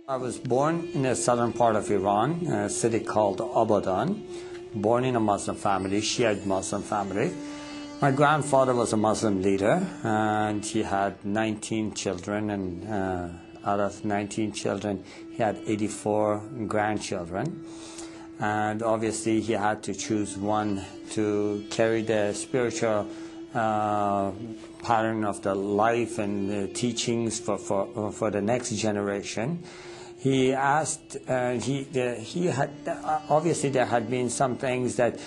I was born in the southern part of Iran, a city called Abadan, born in a Muslim family, Shiite Muslim family. My grandfather was a Muslim leader, and he had 19 children, and out of 19 children, he had 84 grandchildren. And obviously, he had to choose one to carry the spiritual pattern of the life and the teachings for the next generation. He asked, he had, obviously there had been some things that,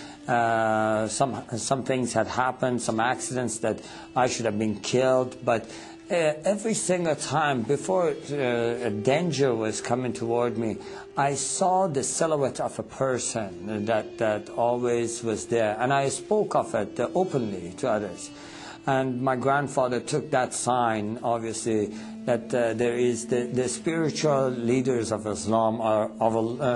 some things had happened, some accidents that I should have been killed, but every single time before a danger was coming toward me, I saw the silhouette of a person that always was there, and I spoke of it openly to others. And my grandfather took that sign, obviously, that there is the spiritual leaders of Islam are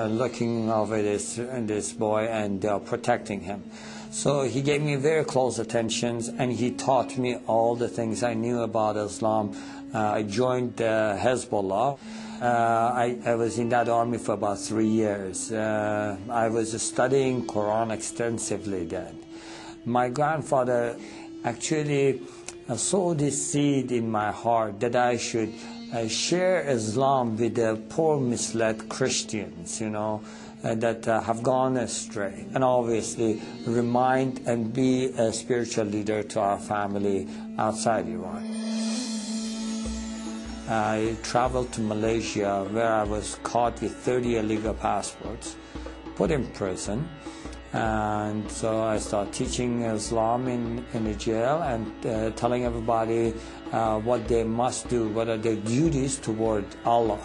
looking over this boy, and they are protecting him. So he gave me very close attentions, and he taught me all the things I knew about Islam. I joined Hezbollah. I was in that army for about 3 years. I was studying Quran extensively then. My grandfather actually sowed this seed in my heart that I should share Islam with the poor, misled Christians, you know, that have gone astray, and obviously remind and be a spiritual leader to our family outside Iran. I traveled to Malaysia, where I was caught with 30 illegal passports, put in prison. And so I started teaching Islam in the jail, and telling everybody what they must do, what are their duties toward Allah.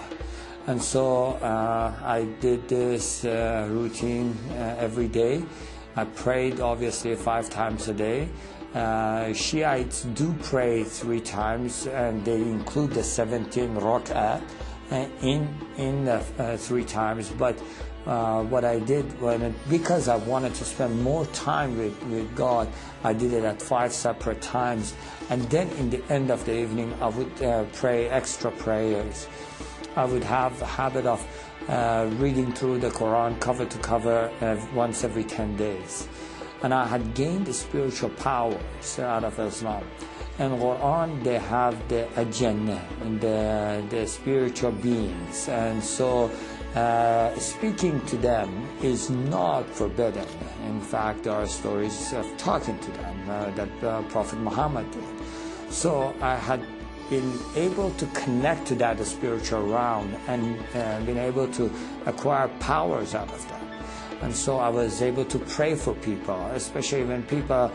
And so I did this routine every day. I prayed obviously 5 times a day. Shiites do pray 3 times, and they include the 17 rak'ah in the 3 times. But what I did, because I wanted to spend more time with God, I did it at 5 separate times. And then in the end of the evening, I would pray extra prayers. I would have the habit of reading through the Quran cover to cover once every 10 days. And I had gained the spiritual powers out of Islam. In Quran, they have the Jannah and the spiritual beings. And so speaking to them is not forbidden. In fact, there are stories of talking to them that Prophet Muhammad did. So I had been able to connect to that spiritual realm, and been able to acquire powers out of that. And so I was able to pray for people, especially when people,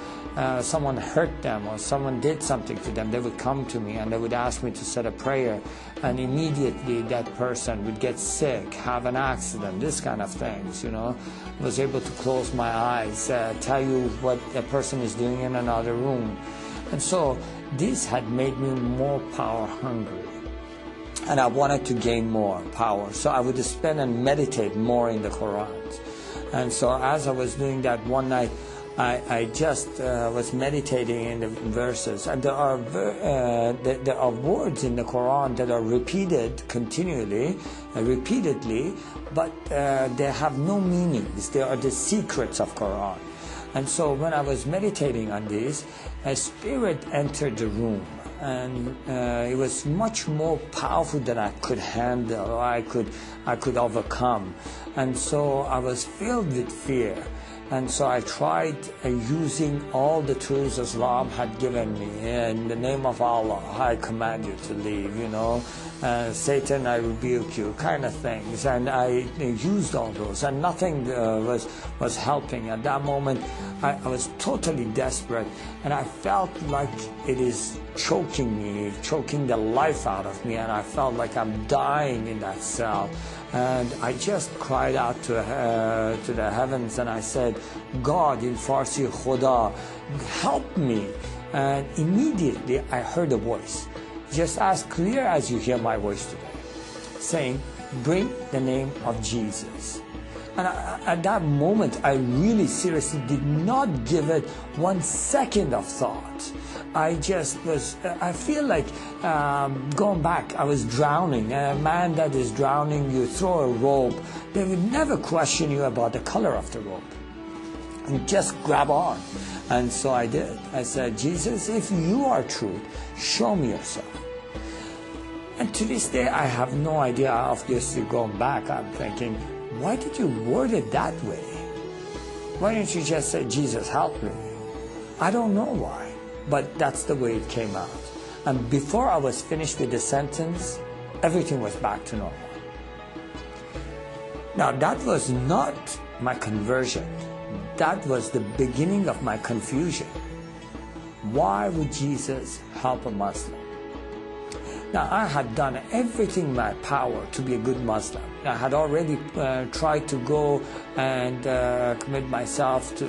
someone hurt them or someone did something to them. They would come to me and they would ask me to say a prayer, and immediately that person would get sick, have an accident, this kind of things, you know. I was able to close my eyes, tell you what a person is doing in another room. And so this had made me more power hungry, and I wanted to gain more power. So I would spend and meditate more in the Quran. And so as I was doing that one night, I just was meditating in the verses. And there are words in the Quran that are repeated continually, repeatedly, but they have no meanings. They are the secrets of Quran. And so when I was meditating on this, a spirit entered the room, and it was much more powerful than I could handle, or I could overcome. And so I was filled with fear. And so I tried using all the tools Islam had given me. In the name of Allah, I command you to leave, you know. Satan, I rebuke you, kind of things. And I used all those, and nothing was helping. At that moment, I was totally desperate, and I felt like it is choking me, choking the life out of me, and I felt like I'm dying in that cell. And I just cried out to the heavens, and I said, God, in Farsi, Khuda, help me. And immediately I heard a voice, just as clear as you hear my voice today, saying, bring the name of Jesus. And at that moment, I really seriously did not give it 1 second of thought. I feel like going back, I was drowning. A man that is drowning, you throw a rope, they would never question you about the color of the rope. And just grab on. And so I did. I said, Jesus, if you are truth, show me yourself. And to this day, I have no idea. Obviously, going back, I'm thinking, why did you word it that way? Why didn't you just say, Jesus, help me? I don't know why, but that's the way it came out. And before I was finished with the sentence, everything was back to normal. Now, that was not my conversion. That was the beginning of my confusion. Why would Jesus help a Muslim? Now, I had done everything in my power to be a good Muslim. I had already tried to go and commit myself to,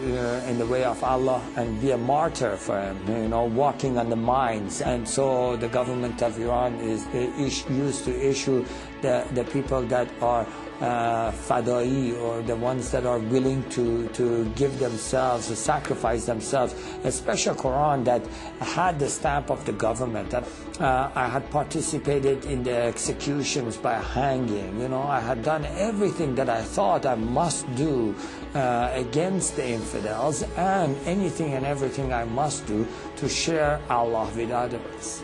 in the way of Allah and be a martyr for Him, walking on the mines. And so the government of Iran used to issue the people that are fadai, or the ones that are willing to give themselves, to sacrifice themselves, a special Quran that had the stamp of the government. I had participated in the executions by hanging. I had done everything that I thought I must do against the infidels, and anything and everything I must do to share Allah with others.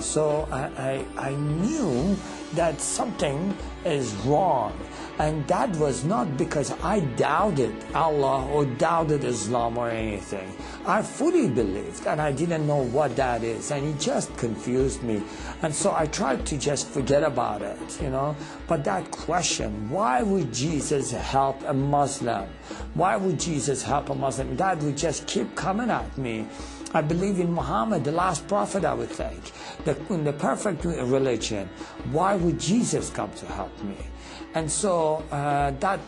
So I knew that something is wrong, and that was not because I doubted Allah or doubted Islam or anything. I fully believed, and I didn't know what that is, and it just confused me. And so I tried to just forget about it, But that question, why would Jesus help a Muslim? Why would Jesus help a Muslim? That would just keep coming at me. I believe in Muhammad, the last prophet, I would think, in the perfect religion. Why would Jesus come to help me? And so that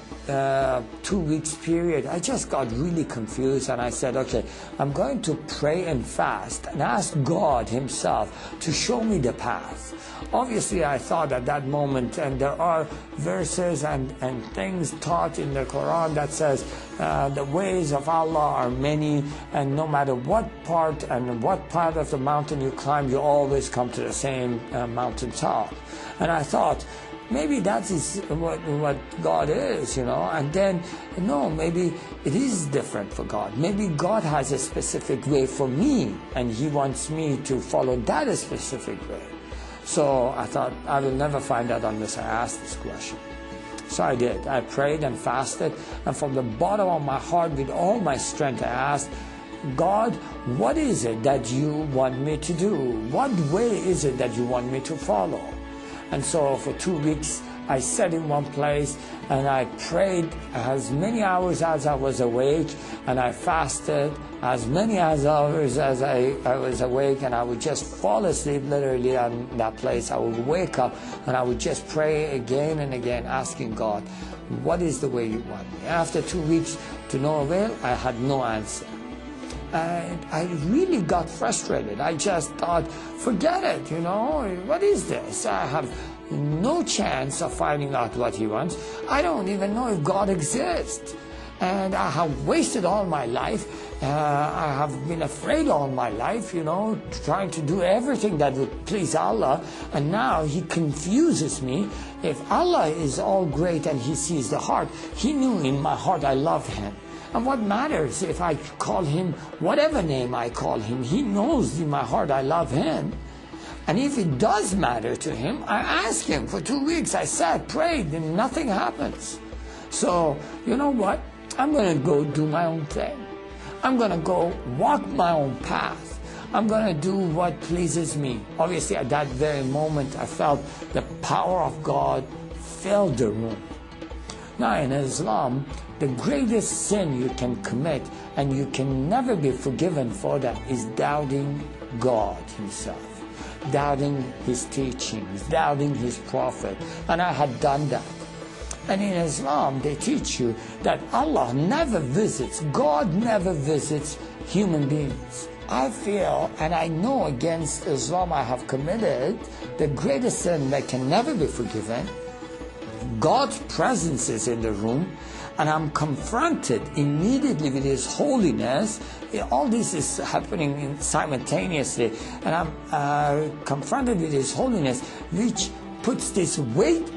2 weeks period, I just got really confused, and I said, okay, I'm going to pray and fast and ask God Himself to show me the path. Obviously, I thought at that moment, and there are verses and things taught in the Quran that says the ways of Allah are many, and no matter what part of the mountain you climb, you always come to the same mountaintop. And I thought, maybe that is what God is, and then, no, maybe it is different for God. Maybe God has a specific way for me, and He wants me to follow that specific way. So I thought, I will never find out unless I ask this question. So I did. I prayed and fasted, and from the bottom of my heart, with all my strength, I asked, God, what is it that you want me to do? What way is it that you want me to follow? And so for 2 weeks, I sat in one place and I prayed as many hours as I was awake, and I fasted as many hours as I was awake, and I would just fall asleep literally on that place. I would wake up and I would just pray again and again, asking God, what is the way you want me? After 2 weeks, to no avail, I had no answer. And I really got frustrated. I just thought, forget it, what is this? I have no chance of finding out what He wants. I don't even know if God exists. And I have wasted all my life. I have been afraid all my life, trying to do everything that would please Allah. And now He confuses me. If Allah is all great and He sees the heart, He knew in my heart I love Him. And what matters if I call Him whatever name I call Him? He knows in my heart I love Him. And if it does matter to Him, I ask Him. For 2 weeks I sat, prayed, and nothing happens. So, you know what? I'm going to go do my own thing. I'm going to go walk my own path. I'm going to do what pleases me. Obviously, at that very moment, I felt the power of God filled the room. Now, in Islam, the greatest sin you can commit, and you can never be forgiven for that, is doubting God Himself, doubting His teachings, doubting His prophet. And I had done that. And in Islam, they teach you that Allah never visits, God never visits human beings. I feel, and I know against Islam I have committed the greatest sin that can never be forgiven. God's presence is in the room, and I'm confronted immediately with His holiness. All this is happening simultaneously, and I'm confronted with His holiness, which puts this weight